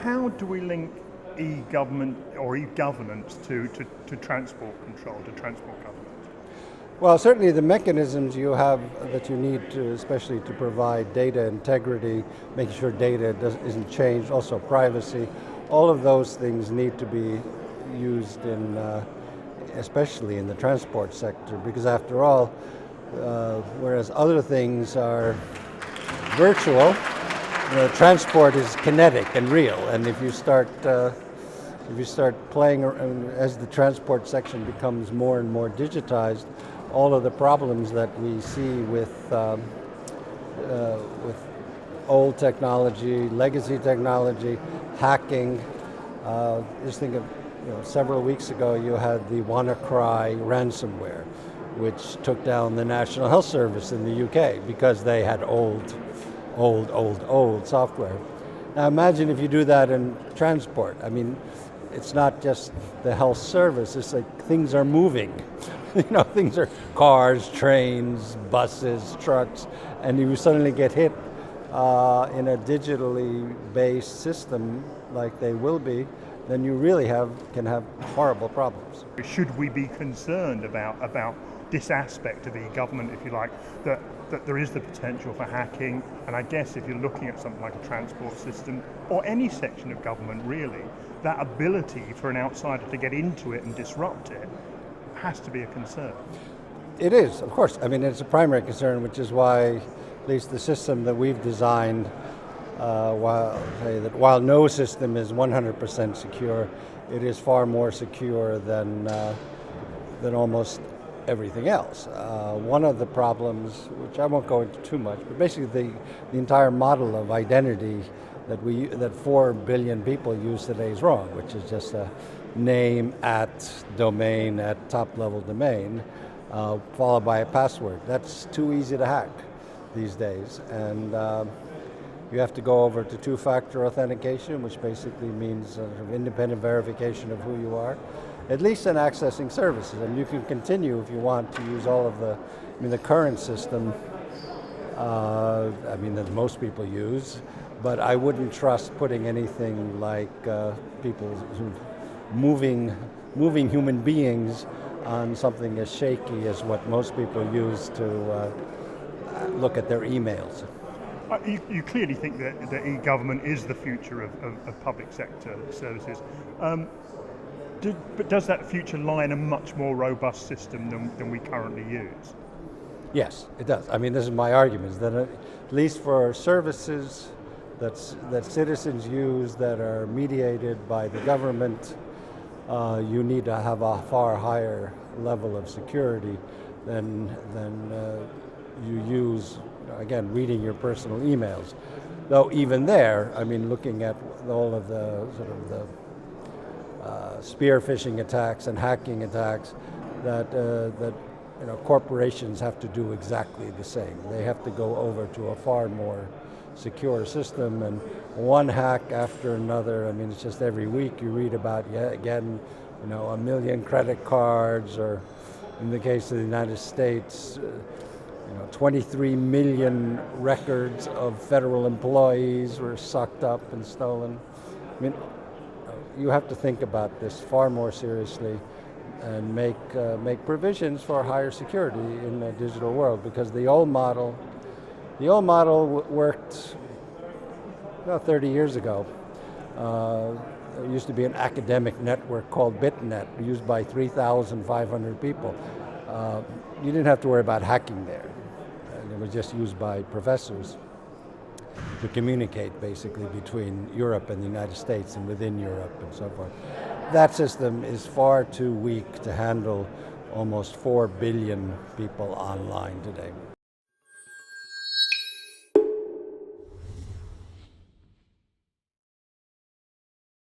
how do we link e-government or e-governance to transport control, to transport governance? Well, certainly the mechanisms you have that you need to, especially to provide data integrity, making sure data isn't changed, also privacy, all of those things need to be used in, especially in the transport sector, because after all, whereas other things are virtual, transport is kinetic and real, and if you start playing as the transport section becomes more and more digitized, all of the problems that we see with old technology, legacy technology, hacking. Just think of, several weeks ago you had the WannaCry ransomware, which took down the National Health Service in the UK because they had old software. Now imagine if you do that in transport. I mean, it's not just the health service, it's like things are moving. Things are cars, trains, buses, trucks, and you suddenly get hit in a digitally based system like they will be, then you really can have horrible problems. Should we be concerned about this aspect of e-government, if you like, that there is the potential for hacking? And I guess if you're looking at something like a transport system or any section of government really, that ability for an outsider to get into it and disrupt it has to be a concern. It is, of course. I mean, it's a primary concern, which is why at least the system that we've designed, while no system is 100% secure, it is far more secure than almost everything else. One of the problems, which I won't go into too much, but basically the entire model of identity that 4 billion people use today is wrong, which is just a name at domain at top level domain, followed by a password. That's too easy to hack these days, and you have to go over to two-factor authentication, which basically means independent verification of who you are, at least in accessing services. And you can continue if you want to use all of the current system, that most people use, but I wouldn't trust putting anything like people moving human beings on something as shaky as what most people use to look at their emails. You clearly think that e-government is the future of public sector services. But does that future lie in a much more robust system than we currently use? Yes, it does. I mean, this is my argument, is that at least for services that citizens use that are mediated by the government, you need to have a far higher level of security than you use, again, reading your personal emails. Though even there, I mean, looking at all of the spear phishing attacks and hacking attacks, that corporations have to do exactly the same. They have to go over to a far more secure system, and one hack after another. I mean, it's just every week you read about again, 1 million credit cards, or in the case of the United States, 23 million records of federal employees were sucked up and stolen. I mean, you have to think about this far more seriously and make provisions for higher security in a digital world, because the old model worked about 30 years ago. There used to be an academic network called BitNet, used by 3,500 people. You didn't have to worry about hacking there. It was just used by professors to communicate basically between Europe and the United States and within Europe and so forth. That system is far too weak to handle almost 4 billion people online today.